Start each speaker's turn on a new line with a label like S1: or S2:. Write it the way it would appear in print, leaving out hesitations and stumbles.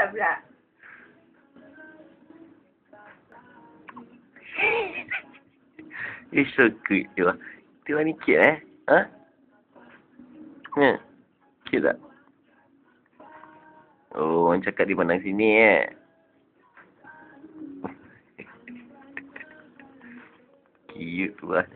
S1: buat pula.
S2: It's so cute, Tuah. Tuah ni cute, eh? Ha? Ha? Cute tak? Oh, orang cakap dia pandang sini, eh? Cute, Tuah.